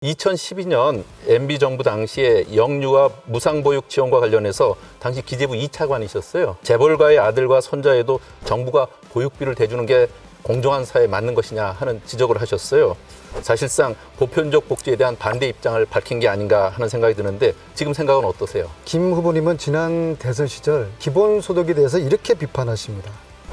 2012년 MB정부 당시에 영유아 무상보육 지원과 관련해서 당시 기재부 2차관이셨어요. 재벌가의 아들과 손자에도 정부가 보육비를 대주는 게 공정한 사회에 맞는 것이냐 하는 지적을 하셨어요. 사실상 보편적 복지에 대한 반대 입장을 밝힌 게 아닌가 하는 생각이 드는데 지금 생각은 어떠세요? 김 후보님은 지난 대선 시절 기본소득에 대해서 이렇게 비판하십니다.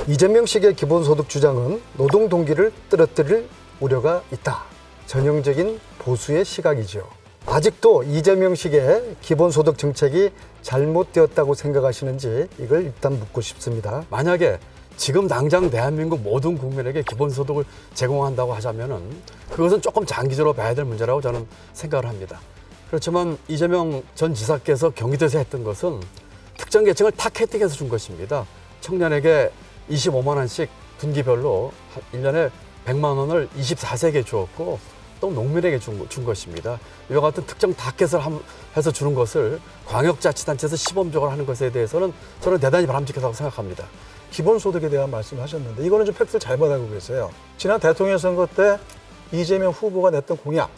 이재명식의 기본소득 주장은 노동 동기를 떨어뜨릴 우려가 있다. 전형적인 보수의 시각이죠. 아직도 이재명식의 기본소득 정책이 잘못되었다고 생각하시는지 이걸 일단 묻고 싶습니다. 만약에 지금 당장 대한민국 모든 국민에게 기본소득을 제공한다고 하자면은 그것은 조금 장기적으로 봐야 될 문제라고 저는 생각을 합니다. 그렇지만 이재명 전 지사께서 경기도에서 했던 것은 특정 계층을 타겟팅해서 준 것입니다. 청년에게 25만 원씩 분기별로 1년에 100만 원을 24세에게 주었고 또 농민에게 준 것입니다. 이와 같은 특정 타겟을 해서 주는 것을 광역자치단체에서 시범적으로 하는 것에 대해서는 저는 대단히 바람직하다고 생각합니다. 기본소득에 대한 말씀을 하셨는데 이거는 좀 팩트를 잘못 알고 계세요. 지난 대통령 선거 때 이재명 후보가 냈던 공약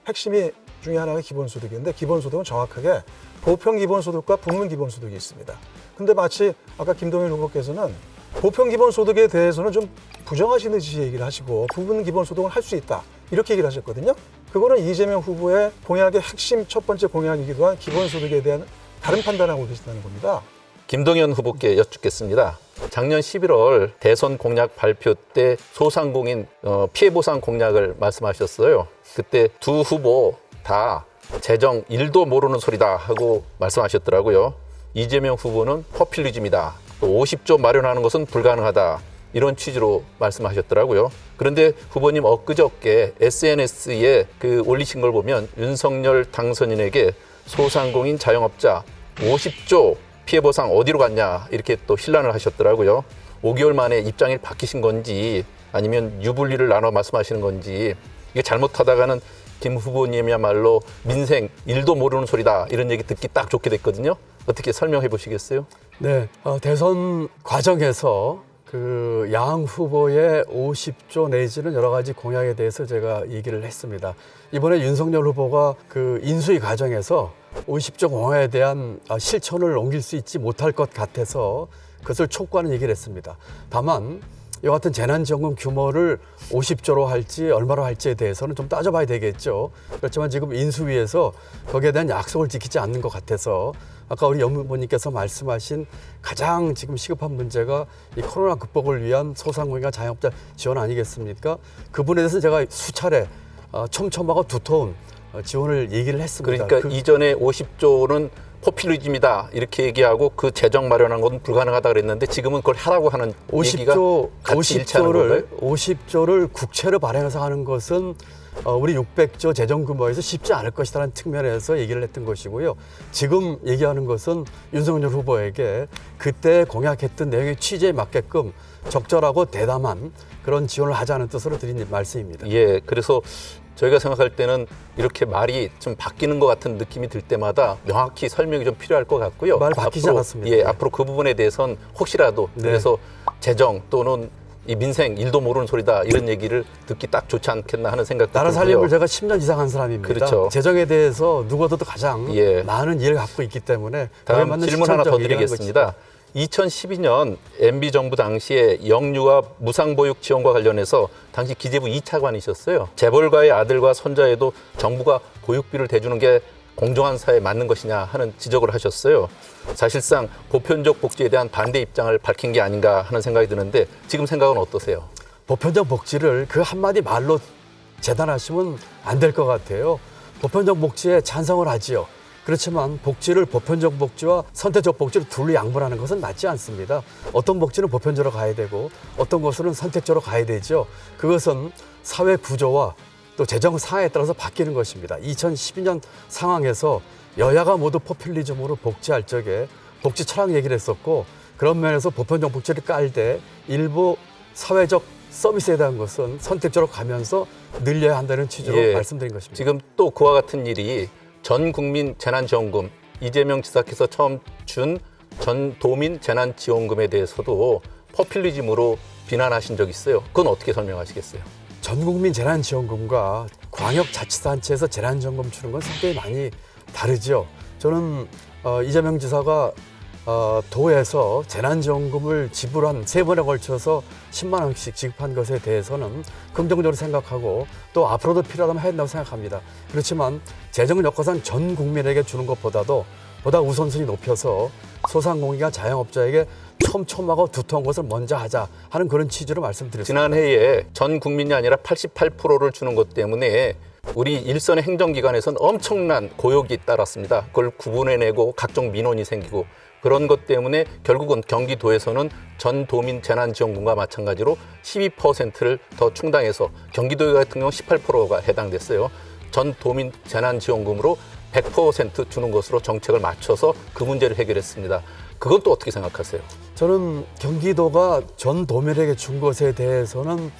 핵심이 중에 하나가 기본소득인데 기본소득은 정확하게 보편기본소득과 부문기본소득이 있습니다. 근데 마치 아까 김동연 후보께서는 보편기본소득에 대해서는 좀 부정하시듯이 얘기를 하시고 부문기본소득은 할 수 있다 이렇게 얘기를 하셨거든요. 그거는 이재명 후보의 공약의 핵심 첫 번째 공약이기도 한 기본소득에 대한 다른 판단하고 계신다는 겁니다. 김동연 후보께 여쭙겠습니다. 작년 11월 대선 공약 발표 때 소상공인 피해보상 공약을 말씀하셨어요. 그때 두 후보 다 재정 1도 모르는 소리다 하고 말씀하셨더라고요. 이재명 후보는 포퓰리즘이다. 또 50조 마련하는 것은 불가능하다. 이런 취지로 말씀하셨더라고요. 그런데 후보님 엊그저께 SNS에 올리신 걸 보면 윤석열 당선인에게 소상공인 자영업자 50조 피해보상 어디로 갔냐 이렇게 또 신란을 하셨더라고요. 5개월 만에 입장이 바뀌신 건지 아니면 유불리를 나눠 말씀하시는 건지 이게 잘못하다가는 김 후보님이야말로 민생 1도 모르는 소리다 이런 얘기 듣기 딱 좋게 됐거든요. 어떻게 설명해 보시겠어요? 네, 대선 과정에서 야당 후보의 50조 내지는 여러 가지 공약에 대해서 제가 얘기를 했습니다. 이번에 윤석열 후보가 인수위 과정에서 50조 공약에 대한 실천을 옮길 수 있지 못할 것 같아서 그것을 촉구하는 얘기를 했습니다. 다만 이와 같은 재난지원금 규모를 50조로 할지 얼마로 할지에 대해서는 좀 따져봐야 되겠죠. 그렇지만 지금 인수위에서 거기에 대한 약속을 지키지 않는 것 같아서 아까 우리 연무부님께서 말씀하신 가장 지금 시급한 문제가 이 코로나 극복을 위한 소상공인과 자영업자 지원 아니겠습니까? 그 부분에 대해서 제가 수차례 촘촘하고 두터운 지원을 얘기를 했습니다. 그러니까 이전에 50조는 포퓰리즘이다 이렇게 얘기하고 그 재정 마련한 건 불가능하다 그랬는데 지금은 그걸 하라고 하는 얘기가 같이 일치하는 건가요? 50조를 국채로 발행해서 하는 것은 우리 600조 재정 규모에서 쉽지 않을 것이라는 측면에서 얘기를 했던 것이고요. 지금 얘기하는 것은 윤석열 후보에게 그때 공약했던 내용의 취지에 맞게끔 적절하고 대담한 그런 지원을 하자는 뜻으로 드린 말씀입니다. 예, 그래서 저희가 생각할 때는 이렇게 말이 좀 바뀌는 것 같은 느낌이 들 때마다 명확히 설명이 좀 필요할 것 같고요. 말 바뀌지 않았습니다. 예, 앞으로 그 부분에 대해서는 혹시라도 그래서 재정 또는 이 민생 1도 모르는 소리다 이런 얘기를 듣기 딱 좋지 않겠나 하는 생각도 들고요. 나라 살림을 제가 10년 이상 한 사람입니다. 그렇죠. 재정에 대해서 누구보다도 가장 많은 이해를 갖고 있기 때문에 다음 질문 하나 더 드리겠습니다. 2012년 MB정부 당시에 영유아 무상보육 지원과 관련해서 당시 기재부 2차관이셨어요. 재벌가의 아들과 손자에도 정부가 보육비를 대주는 게 공정한 사회에 맞는 것이냐 하는 지적을 하셨어요. 사실상 보편적 복지에 대한 반대 입장을 밝힌 게 아닌가 하는 생각이 드는데 지금 생각은 어떠세요? 보편적 복지를 그 한마디 말로 재단하시면 안 될 것 같아요. 보편적 복지에 찬성을 하지요. 그렇지만 복지를 보편적 복지와 선택적 복지를 둘로 양분하는 것은 맞지 않습니다. 어떤 복지는 보편적으로 가야 되고 어떤 것은 선택적으로 가야 되죠. 그것은 사회 구조와 또 재정 사회에 따라서 바뀌는 것입니다. 2012년 상황에서 여야가 모두 포퓰리즘으로 복지할 적에 복지 철학 얘기를 했었고 그런 면에서 보편적 복지를 깔 때 일부 사회적 서비스에 대한 것은 선택적으로 가면서 늘려야 한다는 취지로 말씀드린 것입니다. 지금 또 그와 같은 일이 전 국민 재난지원금 이재명 지사께서 처음 준 전 도민 재난지원금에 대해서도 포퓰리즘으로 비난하신 적이 있어요. 그건 어떻게 설명하시겠어요? 전 국민 재난지원금과 광역자치단체에서 재난지원금 주는 건 성격이 많이 다르죠. 저는 이재명 지사가 도에서 재난지원금을 지불한 3번에 걸쳐서 10만 원씩 지급한 것에 대해서는 긍정적으로 생각하고 또 앞으로도 필요하다면 해야 된다고 생각합니다. 그렇지만 재정 여건상 전 국민에게 주는 것보다도 보다 우선순위 높여서 소상공인과 자영업자에게 촘촘하고 두터운 것을 먼저 하자 하는 그런 취지로 말씀드렸습니다. 지난해에 전 국민이 아니라 88%를 주는 것 때문에 우리 일선의 행정기관에서는 엄청난 고역이 따랐습니다. 그걸 구분해내고 각종 민원이 생기고 그런 것 때문에 결국은 경기도에서는 전 도민 재난지원금과 마찬가지로 12%를 더 충당해서 경기도 같은 경우 18%가 해당됐어요. 전 도민 재난지원금으로 100% 주는 것으로 정책을 맞춰서 그 문제를 해결했습니다. 그건 또 어떻게 생각하세요? 저는 경기도가 전 도민에게 준 것에 대해서는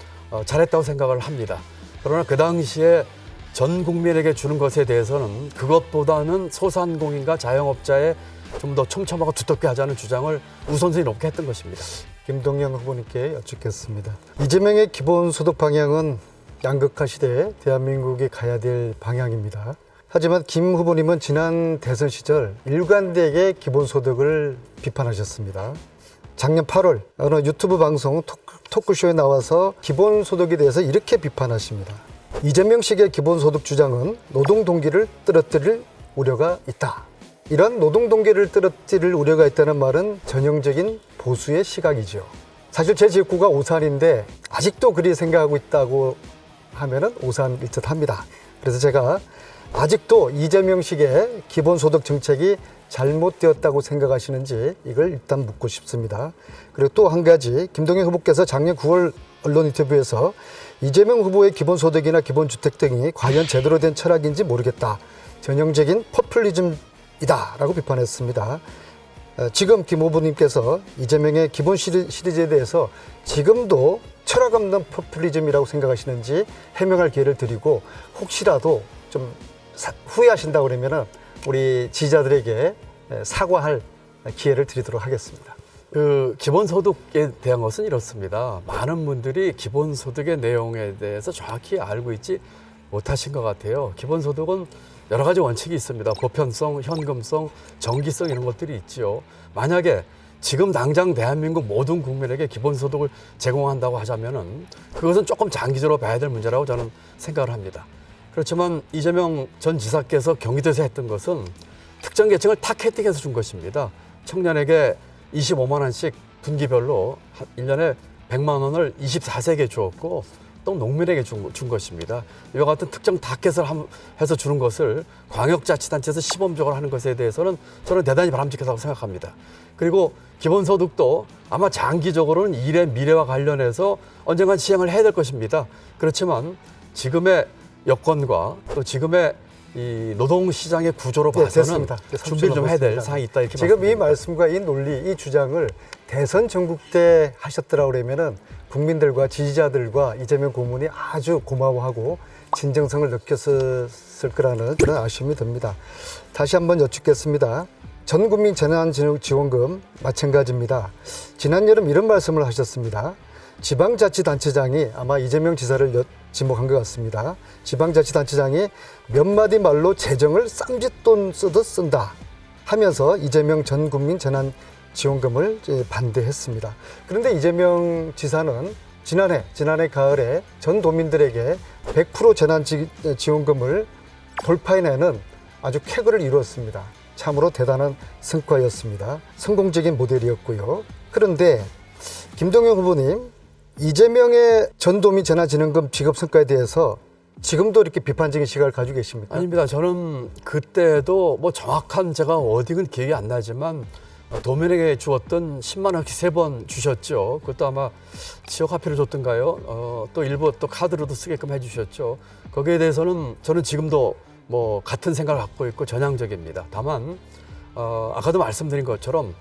잘했다고 생각을 합니다. 그러나 그 당시에 전 국민에게 주는 것에 대해서는 그것보다는 소상공인과 자영업자에 좀 더 촘촘하고 두텁게 하자는 주장을 우선순위 높게 했던 것입니다. 김동연 후보님께 여쭙겠습니다. 이재명의 기본소득 방향은 양극화 시대에 대한민국이 가야 될 방향입니다. 하지만 김 후보님은 지난 대선 시절 일관되게 기본소득을 비판하셨습니다. 작년 8월 어느 유튜브 방송 토크쇼에 나와서 기본소득에 대해서 이렇게 비판하십니다. 이재명식의 기본소득 주장은 노동 동기를 떨어뜨릴 우려가 있다. 이런 노동 동기를 떨어뜨릴 우려가 있다는 말은 전형적인 보수의 시각이죠. 사실 제 지역구가 오산인데 아직도 그리 생각하고 있다고 하면은 오산일 듯합니다. 그래서 제가 아직도 이재명식의 기본소득 정책이 잘못되었다고 생각하시는지 이걸 일단 묻고 싶습니다. 그리고 또 한 가지, 김동연 후보께서 작년 9월 언론 인터뷰에서 이재명 후보의 기본소득이나 기본주택 등이 과연 제대로 된 철학인지 모르겠다. 전형적인 포퓰리즘이다 라고 비판했습니다. 지금 김 후보님께서 이재명의 기본 시리즈에 대해서 지금도 철학 없는 포퓰리즘이라고 생각하시는지 해명할 기회를 드리고 혹시라도 좀 후회하신다고 그러면은 우리 지지자들에게 사과할 기회를 드리도록 하겠습니다. 그 기본소득에 대한 것은 이렇습니다. 많은 분들이 기본소득의 내용에 대해서 정확히 알고 있지 못하신 것 같아요. 기본소득은 여러 가지 원칙이 있습니다. 보편성, 현금성, 정기성 이런 것들이 있죠. 만약에 지금 당장 대한민국 모든 국민에게 기본소득을 제공한다고 하자면은 그것은 조금 장기적으로 봐야 될 문제라고 저는 생각을 합니다. 그렇지만 이재명 전 지사께서 경기도에서 했던 것은 특정 계층을 타겟팅해서 준 것입니다. 청년에게 25만 원씩 분기별로 1년에 100만 원을 24세에게 주었고 또 농민에게 준 것입니다. 이와 같은 특정 타겟을 해서 주는 것을 광역자치단체에서 시범적으로 하는 것에 대해서는 저는 대단히 바람직하다고 생각합니다. 그리고 기본소득도 아마 장기적으로는 일의 미래와 관련해서 언젠간 시행을 해야 될 것입니다. 그렇지만 지금의 여건과 또 지금의 이 노동시장의 구조로 봐서는 준비를 좀 해야 될 사항이 있다 이렇게 지금 이 말씀드립니다. 말씀과 이 논리, 이 주장을 대선 전국 때 하셨더라 그러면은 국민들과 지지자들과 이재명 고문이 아주 고마워하고 진정성을 느꼈을 거라는 그런 아쉬움이 듭니다. 다시 한번 여쭙겠습니다. 전 국민 재난지원금 마찬가지입니다. 지난 여름 이런 말씀을 하셨습니다. 지방자치단체장이 아마 이재명 지사를 지목한 것 같습니다. 지방자치단체장이 몇 마디 말로 재정을 쌈짓돈 쓰듯 쓴다 하면서 이재명 전 국민 재난지원금을 반대했습니다. 그런데 이재명 지사는 지난해 가을에 전 도민들에게 100% 재난지원금을 돌파해내는 아주 쾌거를 이루었습니다. 참으로 대단한 성과였습니다. 성공적인 모델이었고요. 그런데 김동연 후보님, 이재명의 전도민 재난지원금 지급 성과에 대해서 지금도 이렇게 비판적인 시각을 가지고 계십니까? 아닙니다. 저는 그때도 뭐 정확한 제가 어디는 기억이 안 나지만 도민에게 주었던 10만 원씩 3번 주셨죠. 그것도 아마 지역 화폐로 줬던가요? 또 일부 또 카드로도 쓰게끔 해주셨죠. 거기에 대해서는 저는 지금도 뭐 같은 생각을 갖고 있고 전향적입니다. 다만 아까도 말씀드린 것처럼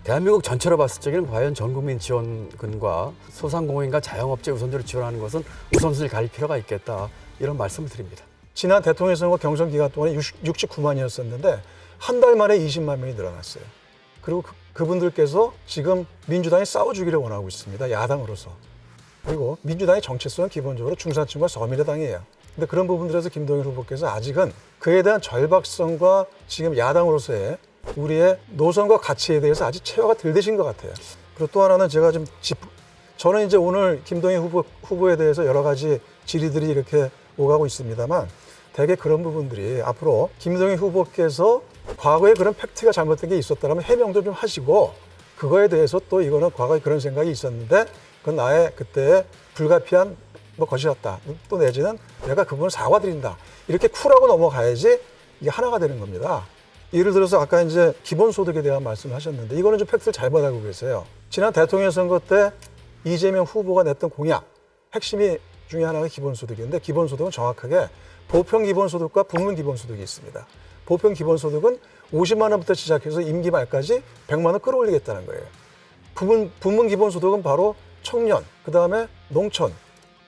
대한민국 전체로 봤을 적에는 과연 전국민 지원금과 소상공인과 자영업체 우선적으로 지원하는 것은 우선순위를 가릴 필요가 있겠다 이런 말씀을 드립니다. 지난 대통령 선거 경선 기간 동안에 69만이었었는데 한 달 만에 20만 명이 늘어났어요. 그리고 그분들께서 지금 민주당이 싸워주기를 원하고 있습니다. 야당으로서. 그리고 민주당의 정체성은 기본적으로 중산층과 서민의당이에요. 근데 그런 부분들에서 김동연 후보께서 아직은 그에 대한 절박성과 지금 야당으로서의 우리의 노선과 가치에 대해서 아직 체화가 덜 되신 것 같아요. 그리고 또 하나는 제가 좀 저는 이제 오늘 김동연 후보에 대해서 여러 가지 질의들이 이렇게 오가고 있습니다만 대개 그런 부분들이 앞으로 김동연 후보께서 과거에 그런 팩트가 잘못된 게 있었다면 해명도 좀 하시고 그거에 대해서 또 이거는 과거에 그런 생각이 있었는데 그건 나의 그때의 불가피한 것이었다. 또 내지는 내가 그분을 사과드린다. 이렇게 쿨하고 넘어가야지 이게 하나가 되는 겁니다. 예를 들어서 아까 이제 기본소득에 대한 말씀을 하셨는데 이거는 좀 팩트를 잘못 알고 계세요. 지난 대통령 선거 때 이재명 후보가 냈던 공약 핵심이 중에 하나가 기본소득인데 기본소득은 정확하게 보편 기본소득과 부문 기본소득이 있습니다. 보편 기본소득은 50만 원부터 시작해서 임기 말까지 100만 원 끌어올리겠다는 거예요. 부문 기본소득은 바로 청년, 그다음에 농촌,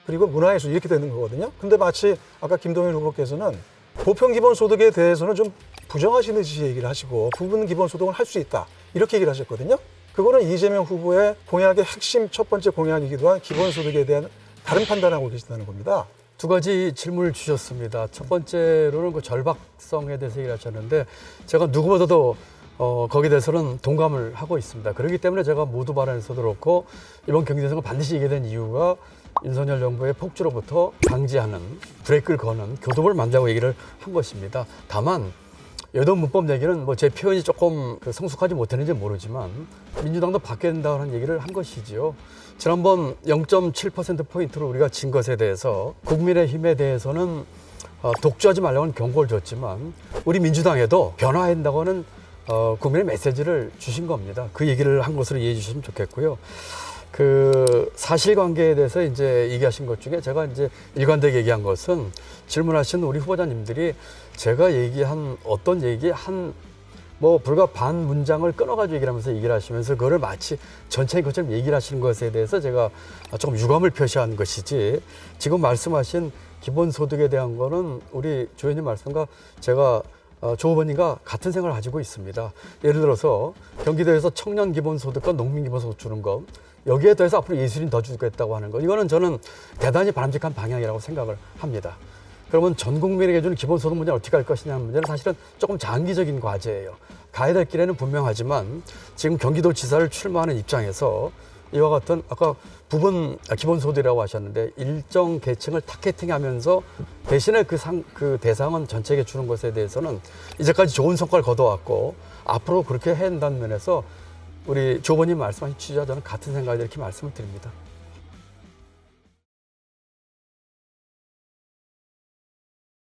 그리고 문화예술 이렇게 되는 거거든요. 근데 마치 아까 김동연 후보께서는 보편 기본소득에 대해서는 좀 부정하시듯이 얘기를 하시고 부분 기본소득은 할 수 있다 이렇게 얘기를 하셨거든요. 그거는 이재명 후보의 공약의 핵심 첫 번째 공약이기도 한 기본소득에 대한 다른 판단하고 계시다는 겁니다. 두 가지 질문을 주셨습니다. 첫 번째로는 그 절박성에 대해서 얘기를 하셨는데 제가 누구보다도 거기에 대해서는 동감을 하고 있습니다. 그렇기 때문에 제가 모두 발언에서도 그렇고 이번 경제선거 반드시 이기게 된 이유가 윤석열 정부의 폭주로부터 방지하는 브레이크를 거는 교도를 만들자고 얘기를 한 것입니다. 다만 여도 문법 얘기는 뭐 제 표현이 조금 성숙하지 못했는지 모르지만 민주당도 바뀌어야 된다는 얘기를 한 것이지요. 지난번 0.7%포인트로 우리가 진 것에 대해서 국민의힘에 대해서는 독주하지 말라고는 경고를 줬지만 우리 민주당에도 변화해야 된다고 하는 국민의 메시지를 주신 겁니다. 그 얘기를 한 것으로 이해해 주시면 좋겠고요. 그 사실관계에 대해서 이제 얘기하신 것 중에 제가 이제 일관되게 얘기한 것은 질문하신 우리 후보자님들이 제가 얘기한 어떤 얘기 뭐 불과 반 문장을 끊어가지고 얘기를 하면서 얘기를 하시면서 그거를 마치 전체인 것처럼 얘기를 하시는 것에 대해서 제가 조금 유감을 표시한 것이지 지금 말씀하신 기본소득에 대한 거는 우리 조 의원님 말씀과 제가 조 후보님과 같은 생각을 가지고 있습니다. 예를 들어서 경기도에서 청년 기본소득과 농민 기본소득 주는 거 여기에 더해서 앞으로 예술인 더 주겠다고 하는 거 이거는 저는 대단히 바람직한 방향이라고 생각을 합니다. 그러면 전 국민에게 주는 기본소득 문제는 어떻게 할 것이냐는 문제는 사실은 조금 장기적인 과제예요. 가야 될 길에는 분명하지만 지금 경기도지사를 출마하는 입장에서 이와 같은 아까 부분 기본소득이라고 하셨는데 일정 계층을 타겟팅하면서 대신에 그 대상은 전체에게 주는 것에 대해서는 이제까지 좋은 성과를 거둬왔고 앞으로 그렇게 해야 한다는 면에서 우리 조 후보님 말씀하신 취지와 저는 같은 생각을 이렇게 말씀을 드립니다.